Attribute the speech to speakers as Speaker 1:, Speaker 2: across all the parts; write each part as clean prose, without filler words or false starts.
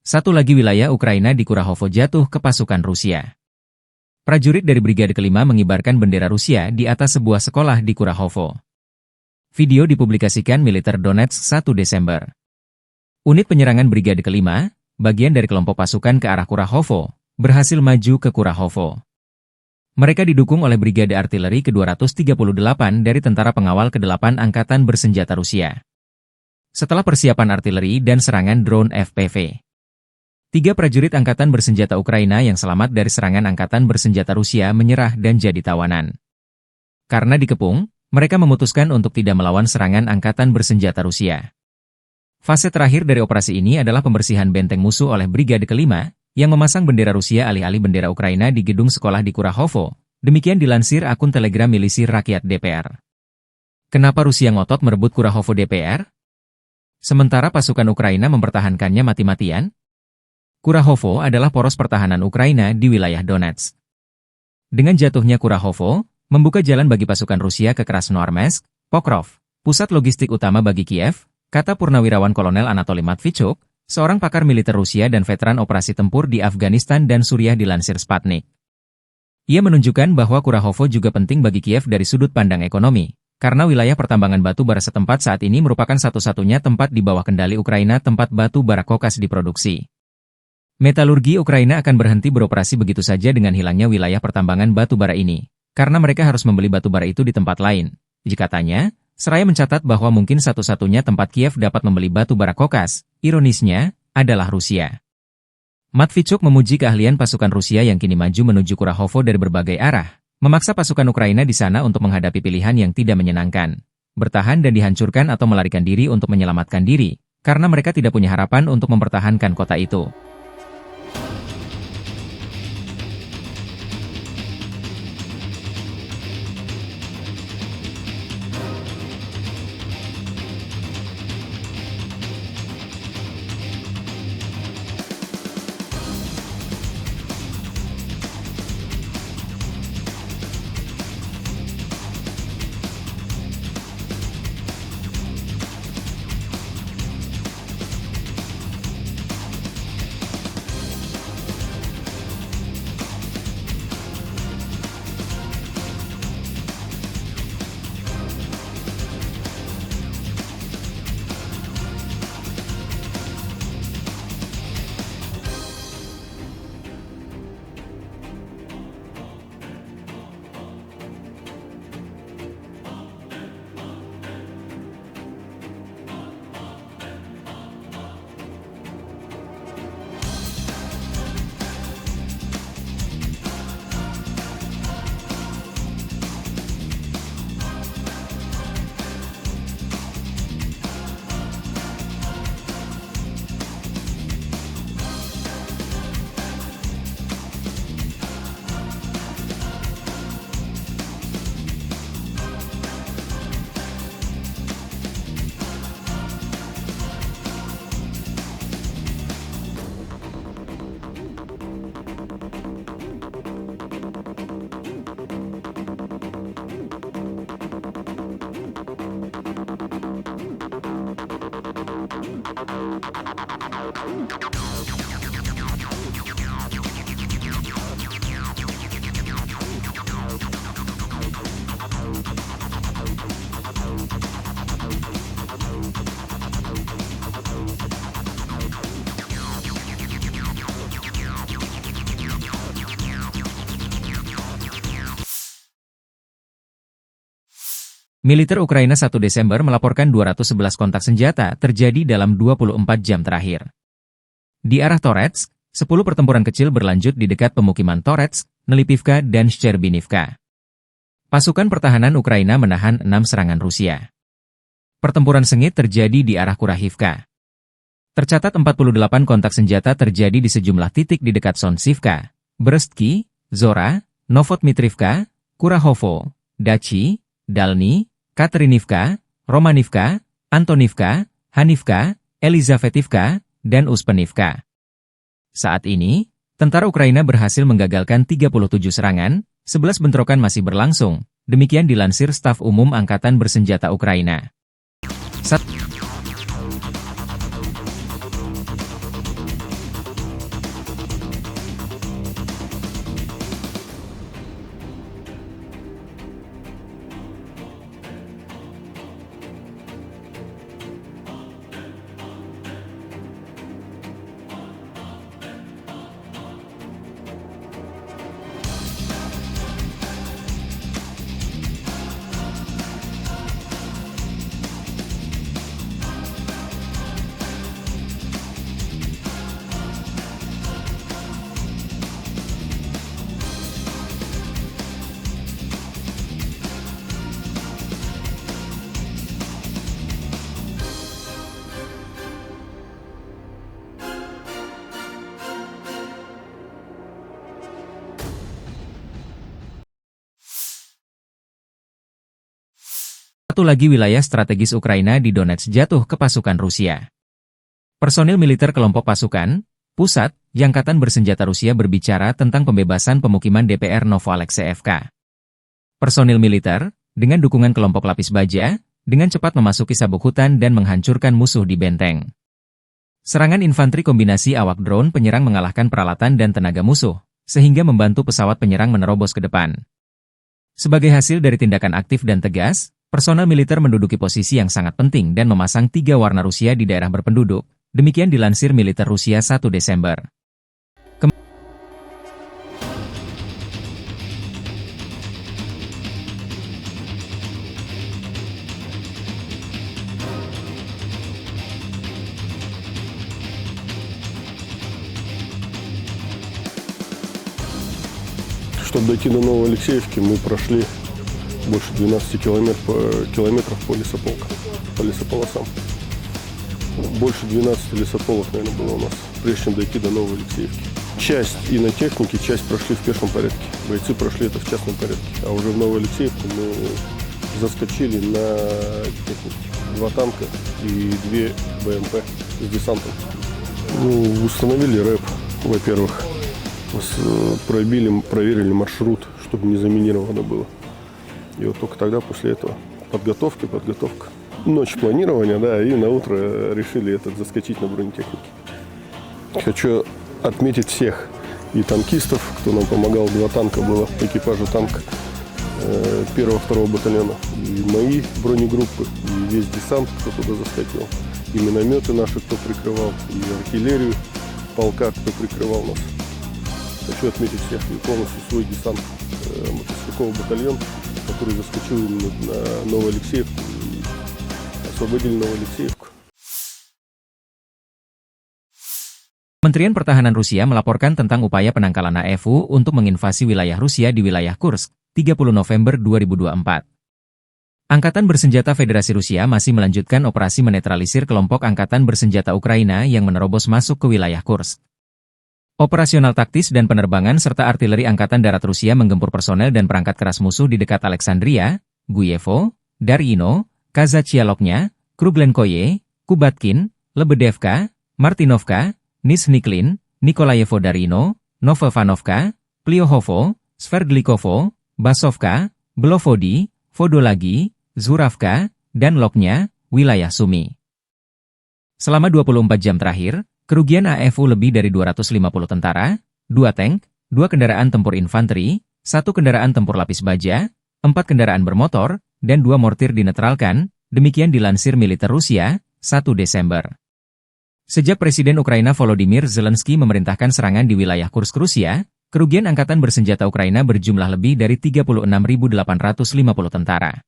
Speaker 1: Satu lagi wilayah Ukraina di Kurahovo jatuh ke pasukan Rusia. Prajurit dari Brigade Kelima mengibarkan bendera Rusia di atas sebuah sekolah di Kurahovo. Video dipublikasikan militer Donetsk 1 Desember. Unit penyerangan Brigade Kelima, bagian dari kelompok pasukan ke arah Kurahovo, berhasil maju ke Kurahovo. Mereka didukung oleh Brigade Artileri ke-238 dari Tentara Pengawal ke-8 Angkatan Bersenjata Rusia. Setelah persiapan artileri dan serangan drone FPV, 3 prajurit Angkatan Bersenjata Ukraina yang selamat dari serangan Angkatan Bersenjata Rusia menyerah dan jadi tawanan. Karena dikepung, mereka memutuskan untuk tidak melawan serangan Angkatan Bersenjata Rusia. Fase terakhir dari operasi ini adalah pembersihan benteng musuh oleh Brigade Kelima, yang memasang bendera Rusia alih-alih bendera Ukraina di gedung sekolah di Kurahovo. Demikian dilansir akun Telegram Milisi Rakyat DPR. Kenapa Rusia ngotot merebut Kurahovo DPR? Sementara pasukan Ukraina mempertahankannya mati-matian? Kurahovo adalah poros pertahanan Ukraina di wilayah Donetsk. Dengan jatuhnya Kurahovo, membuka jalan bagi pasukan Rusia ke Krasnoarmeysk, Pokrov, pusat logistik utama bagi Kiev, kata Purnawirawan Kolonel Anatoly Matvichuk, seorang pakar militer Rusia dan veteran operasi tempur di Afghanistan dan Suriah dilansir Sputnik. Ia menunjukkan bahwa Kurahovo juga penting bagi Kiev dari sudut pandang ekonomi, karena wilayah pertambangan batu bara setempat saat ini merupakan satu-satunya tempat di bawah kendali Ukraina tempat batu bara kokas diproduksi. Metalurgi Ukraina akan berhenti beroperasi begitu saja dengan hilangnya wilayah pertambangan batu bara ini, karena mereka harus membeli batu bara itu di tempat lain. Katanya, seraya mencatat bahwa mungkin satu-satunya tempat Kiev dapat membeli batu bara kokas, ironisnya, adalah Rusia. Matvichuk memuji keahlian pasukan Rusia yang kini maju menuju Kurahovo dari berbagai arah, memaksa pasukan Ukraina di sana untuk menghadapi pilihan yang tidak menyenangkan, bertahan dan dihancurkan atau melarikan diri untuk menyelamatkan diri, karena mereka tidak punya harapan untuk mempertahankan kota itu. Militer Ukraina 1 Desember melaporkan 211 kontak senjata terjadi dalam 24 jam terakhir. Di arah Toretsk, 10 pertempuran kecil berlanjut di dekat pemukiman Toretsk, Nelipivka dan Shcherbinivka. Pasukan pertahanan Ukraina menahan 6 serangan Rusia. Pertempuran sengit terjadi di arah Kurahivka. Tercatat 48 kontak senjata terjadi di sejumlah titik di dekat Sonsivka, Brestki, Zora, Novotmitrivka, Kurahovo, Dachi, Dalny, Katerinivka, Romanivka, Antonivka, Hanivka, Elizavetivka, dan Uspenivka. Saat ini, tentara Ukraina berhasil menggagalkan 37 serangan, 11 bentrokan masih berlangsung, demikian dilansir Staf Umum Angkatan Bersenjata Ukraina. Satu lagi wilayah strategis Ukraina di Donetsk jatuh ke pasukan Rusia. Personil militer kelompok pasukan pusat Angkatan Bersenjata Rusia berbicara tentang pembebasan pemukiman DPR Novoalexeyevka. Personil militer, dengan dukungan kelompok lapis baja, dengan cepat memasuki sabuk hutan dan menghancurkan musuh di benteng. Serangan infanteri kombinasi awak drone penyerang mengalahkan peralatan dan tenaga musuh, sehingga membantu pesawat penyerang menerobos ke depan. Sebagai hasil dari tindakan aktif dan tegas, personel militer menduduki posisi yang sangat penting dan memasang 3 warna Rusia di daerah berpenduduk. Demikian dilansir militer Rusia 1 Desember.
Speaker 2: Чтобы дойти до Новоалексеевки, мы прошли больше 12 километров по лесополосам. Больше 12 лесополос, наверное, было у нас, прежде чем дойти до Новоалексеевки. Часть и на технике, часть прошли в пешем порядке. Бойцы прошли это в частном порядке. А уже в Новоалексеевку мы заскочили на технике. 2 танка и 2 БМП с десантом. Установили рэп, во-первых. Проверили маршрут, чтобы не заминировано было. И вот только тогда, после этого, подготовка. Ночь планирования, да, и на утро решили заскочить на бронетехнике. Хочу отметить всех и танкистов, кто нам помогал. 2 танка было, экипажа танка 1-2 батальона. И мои бронегруппы, и весь десант, кто туда заскочил. И минометы наши, кто прикрывал, и артиллерию полка, кто прикрывал нас. Хочу отметить всех и полностью свой десант, мотострелковый батальон, который заскочил на Новоалексеевку и освободили Новоалексеевку.
Speaker 1: Kementerian Pertahanan Rusia melaporkan tentang upaya penangkalan AFU untuk menginvasi wilayah Rusia di wilayah Kursk, 30 November 2024. Angkatan Bersenjata Federasi Rusia masih melanjutkan operasi menetralisir kelompok Angkatan Bersenjata Ukraina yang menerobos masuk ke wilayah Kursk. Operasional taktis dan penerbangan serta artileri Angkatan Darat Rusia menggempur personel dan perangkat keras musuh di dekat Alexandria, Guyevo, Darino, Kazachialoknya, Kruglenkoye, Kubatkin, Lebedevka, Martinovka, Nizhniklin, Nikolayevo Darino, Novovanovka, Pliohovo, Sverdlikovo, Basovka, Belovodi, Vodolagi, Zuravka, dan Loknya, wilayah Sumi. Selama 24 jam terakhir, kerugian AFU lebih dari 250 tentara, 2 tank, 2 kendaraan tempur infanteri, 1 kendaraan tempur lapis baja, 4 kendaraan bermotor, dan 2 mortir dinetralkan, demikian dilansir militer Rusia, 1 Desember. Sejak Presiden Ukraina Volodymyr Zelensky memerintahkan serangan di wilayah Kursk Rusia, kerugian Angkatan Bersenjata Ukraina berjumlah lebih dari 36.850 tentara.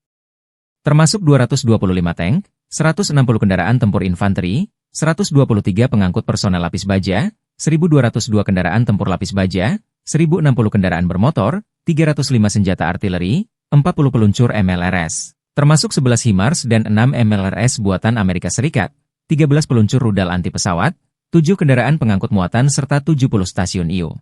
Speaker 1: Termasuk 225 tank, 160 kendaraan tempur infanteri, 123 pengangkut personel lapis baja, 1.202 kendaraan tempur lapis baja, 1.060 kendaraan bermotor, 305 senjata artileri, 40 peluncur MLRS, termasuk 11 HIMARS dan 6 MLRS buatan Amerika Serikat, 13 peluncur rudal anti pesawat, 7 kendaraan pengangkut muatan serta 70 stasiun IU.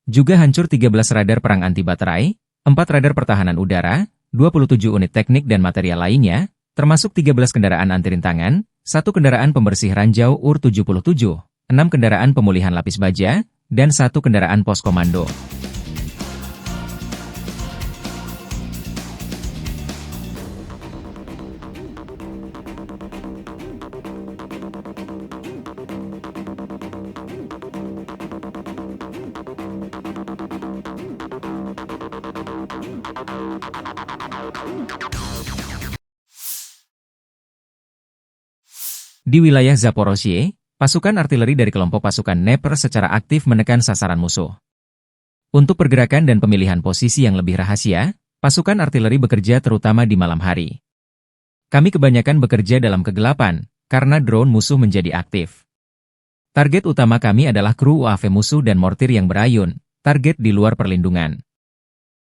Speaker 1: Juga hancur 13 radar perang anti baterai, 4 radar pertahanan udara, 27 unit teknik dan material lainnya, termasuk 13 kendaraan anti rintangan, 1 kendaraan pembersih ranjau UR-77, 6 kendaraan pemulihan lapis baja, dan 1 kendaraan pos komando. Di wilayah Zaporozhye, pasukan artileri dari kelompok pasukan Dnepr secara aktif menekan sasaran musuh. Untuk pergerakan dan pemilihan posisi yang lebih rahasia, pasukan artileri bekerja terutama di malam hari. Kami kebanyakan bekerja dalam kegelapan, karena drone musuh menjadi aktif. Target utama kami adalah kru UAV musuh dan mortir yang berayun, target di luar perlindungan.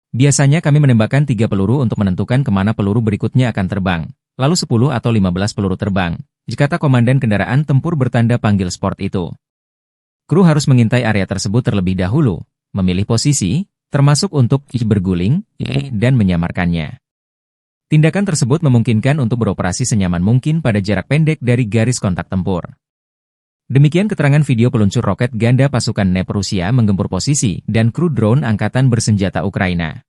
Speaker 1: Biasanya kami menembakkan 3 peluru untuk menentukan kemana peluru berikutnya akan terbang, lalu 10 atau 15 peluru terbang, kata komandan kendaraan tempur bertanda panggil sport itu. Kru harus mengintai area tersebut terlebih dahulu, memilih posisi, termasuk untuk berguling, dan menyamarkannya. Tindakan tersebut memungkinkan untuk beroperasi senyaman mungkin pada jarak pendek dari garis kontak tempur. Demikian keterangan video peluncur roket ganda pasukan NEP Rusia menggempur posisi dan kru drone angkatan bersenjata Ukraina.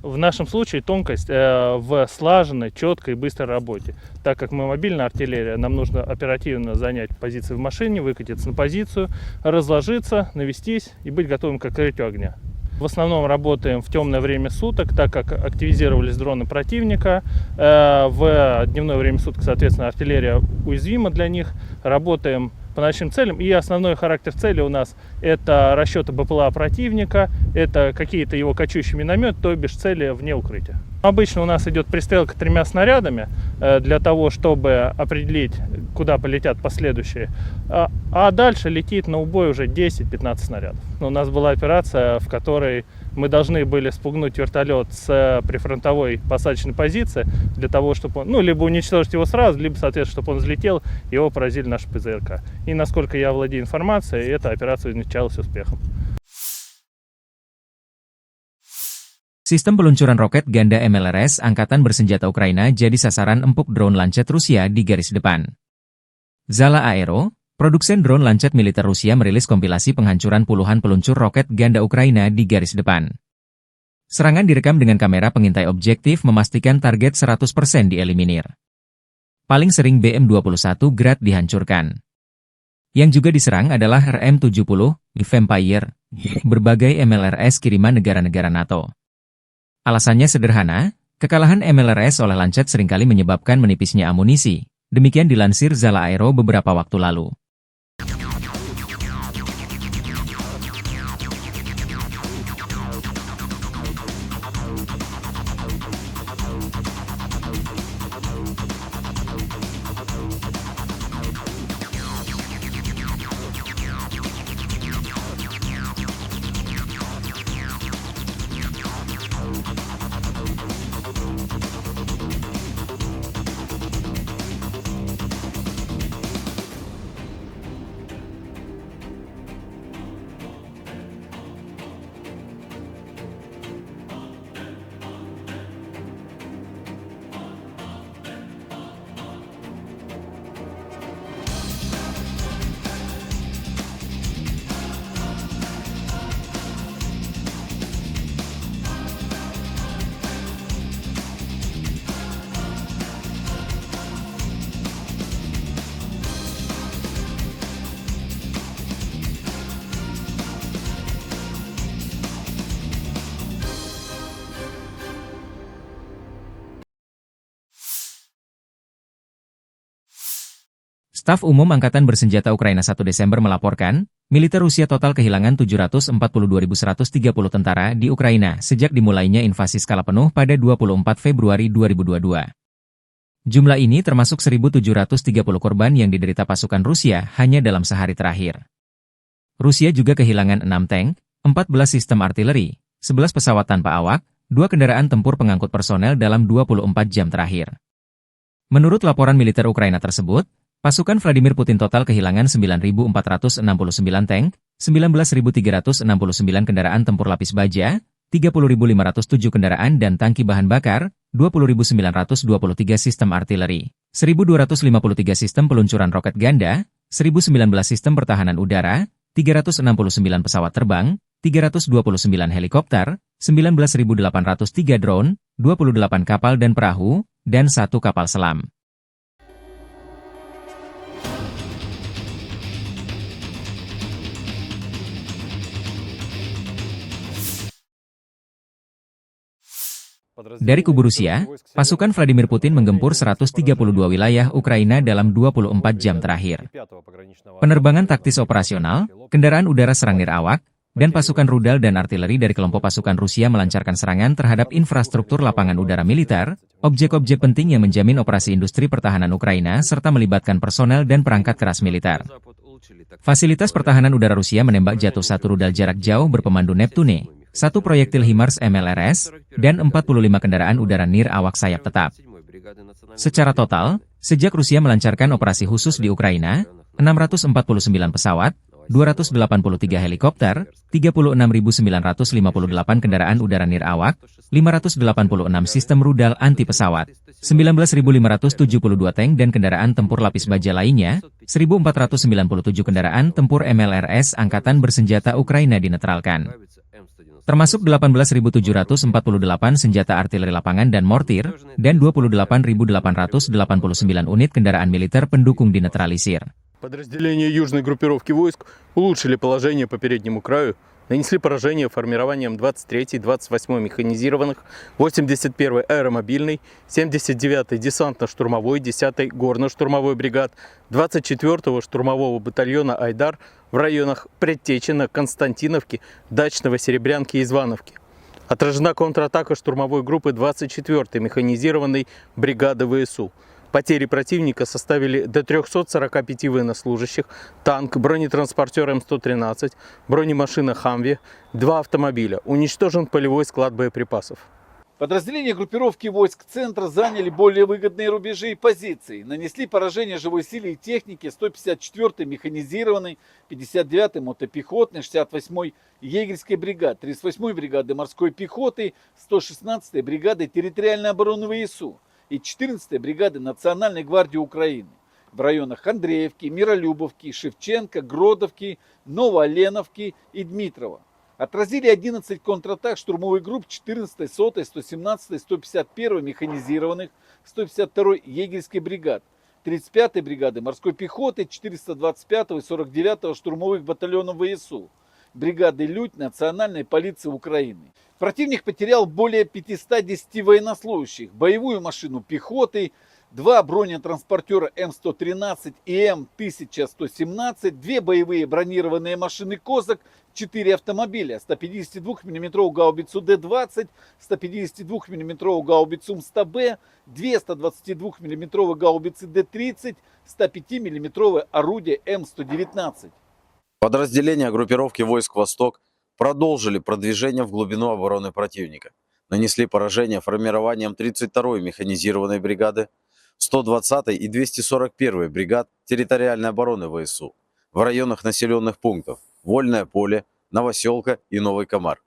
Speaker 3: В нашем случае тонкость в слаженной, четкой и быстрой работе. Так как мы мобильная артиллерия, нам нужно оперативно занять позиции в машине, выкатиться на позицию, разложиться, навестись и быть готовым к открытию огня. В основном работаем в темное время суток, так как активизировались дроны противника. В дневное время суток, соответственно, артиллерия уязвима для них. Работаем по ночным целям. И основной характер цели у нас это расчеты БПЛА противника, это какие-то его кочующие минометы, то бишь цели вне укрытия. Обычно у нас идет пристрелка 3 снарядами для того, чтобы определить, куда полетят последующие. А дальше летит на убой уже 10-15 снарядов. У нас была операция, в которой мы должны были спугнуть вертолет с прифронтовой посадочной позиции для того, чтобы он, либо уничтожить его сразу, либо, соответственно, чтобы он взлетел, его поразили наши ПЗРК. И насколько я владею информацией, эта операция увенчалась успехом.
Speaker 1: Sistem peluncuran roket ganda MLRS Angkatan Bersenjata Ukraina jadi sasaran empuk drone Lancet Rusia di garis depan. Zala Aero, produsen drone Lancet militer Rusia merilis kompilasi penghancuran puluhan peluncur roket ganda Ukraina di garis depan. Serangan direkam dengan kamera pengintai objektif memastikan target 100% dieliminir. Paling sering BM-21 Grad dihancurkan. Yang juga diserang adalah RM-70, Vampire, berbagai MLRS kiriman negara-negara NATO. Alasannya sederhana, kekalahan MLRS oleh Lancet seringkali menyebabkan menipisnya amunisi. Demikian dilansir Zala Aero beberapa waktu lalu. Staf Umum Angkatan Bersenjata Ukraina 1 Desember melaporkan, militer Rusia total kehilangan 742.130 tentara di Ukraina sejak dimulainya invasi skala penuh pada 24 Februari 2022. Jumlah ini termasuk 1.730 korban yang diderita pasukan Rusia hanya dalam sehari terakhir. Rusia juga kehilangan 6 tank, 14 sistem artileri, 11 pesawat tanpa awak, 2 kendaraan tempur pengangkut personel dalam 24 jam terakhir. Menurut laporan militer Ukraina tersebut, pasukan Vladimir Putin total kehilangan 9.469 tank, 19.369 kendaraan tempur lapis baja, 30.507 kendaraan dan tangki bahan bakar, 20.923 sistem artileri, 1.253 sistem peluncuran roket ganda, 1.019 sistem pertahanan udara, 369 pesawat terbang, 329 helikopter, 19.803 drone, 28 kapal dan perahu, dan 1 kapal selam. Dari kubu Rusia, pasukan Vladimir Putin menggempur 132 wilayah Ukraina dalam 24 jam terakhir. Penerbangan taktis operasional, kendaraan udara serang nirawak, dan pasukan rudal dan artileri dari kelompok pasukan Rusia melancarkan serangan terhadap infrastruktur lapangan udara militer, objek-objek penting yang menjamin operasi industri pertahanan Ukraina serta melibatkan personel dan perangkat keras militer. Fasilitas pertahanan udara Rusia menembak jatuh 1 rudal jarak jauh berpemandu Neptune, 1 proyektil HIMARS MLRS, dan 45 kendaraan udara nirawak sayap tetap. Secara total, sejak Rusia melancarkan operasi khusus di Ukraina, 649 pesawat, 283 helikopter, 36.958 kendaraan udara nirawak, 586 sistem rudal anti pesawat, 19.572 tank dan kendaraan tempur lapis baja lainnya, 1.497 kendaraan tempur MLRS Angkatan Bersenjata Ukraina dinetralkan. Termasuk 18.748 senjata artileri lapangan dan mortir, dan 28.889 unit kendaraan militer pendukung dinetralisir.
Speaker 4: Подразделения южной группировки войск улучшили положение по переднему краю, нанесли поражение формированием 23-й, 28-й механизированных, 81-й аэромобильной, 79-й десантно-штурмовой, 10-й горно-штурмовой бригад, 24-го штурмового батальона «Айдар» в районах Предтечина, Константиновки, Дачного, Серебрянки и Звановки. Отражена контратака штурмовой группы 24-й механизированной бригады ВСУ. Потери противника составили до 345 военнослужащих, танк, бронетранспортер М113, бронемашина «Хамви», 2 автомобиля. Уничтожен полевой склад боеприпасов.
Speaker 5: Подразделения группировки войск центра заняли более выгодные рубежи и позиции. Нанесли поражение живой силе и технике 154-й механизированной, 59-й мотопехотной, 68-й егерской бригады, 38-й бригады морской пехоты, 116-й бригады территориальной обороны ВСУ и 14-й бригады Национальной гвардии Украины в районах Андреевки, Миролюбовки, Шевченко, Гродовки, Новооленовки и Дмитрова. Отразили 11 контратак штурмовых групп 14-й, 100-й, 117-й, 151-й механизированных, 152-й егерской бригад, 35-й бригады морской пехоты, 425-го и 49-го штурмовых батальонов ВСУ, бригады «Людь» Национальной полиции Украины. Противник потерял более 510 военнослужащих, боевую машину пехоты, 2 бронетранспортера М113 и М1117, 2 боевые бронированные машины «Козак», 4 автомобиля, 152 мм гаубицу Д-20, 152 мм гаубицу МСТБ, 2 122 мм гаубицы Д-30, 105 мм орудие М119.
Speaker 6: Подразделения группировки войск «Восток» продолжили продвижение в глубину обороны противника. Нанесли поражение формированием 32-й механизированной бригады, 120-й и 241-й бригад территориальной обороны ВСУ в районах населенных пунктов Вольное поле, Новоселка и Новый Комар.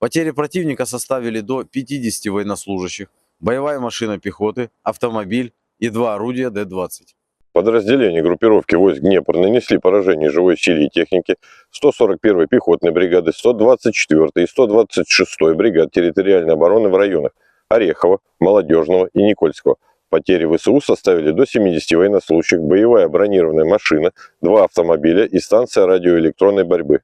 Speaker 6: Потери противника составили до 50 военнослужащих, боевая машина пехоты, автомобиль и 2 орудия Д-20.
Speaker 2: Подразделения группировки войск Днепр нанесли поражение живой силе и технике 141-й пехотной бригады, 124-й и 126-й бригад территориальной обороны в районах Орехова, Молодежного и Никольского. Потери ВСУ составили до 70 военнослужащих, боевая бронированная машина, 2 автомобиля и станция радиоэлектронной борьбы.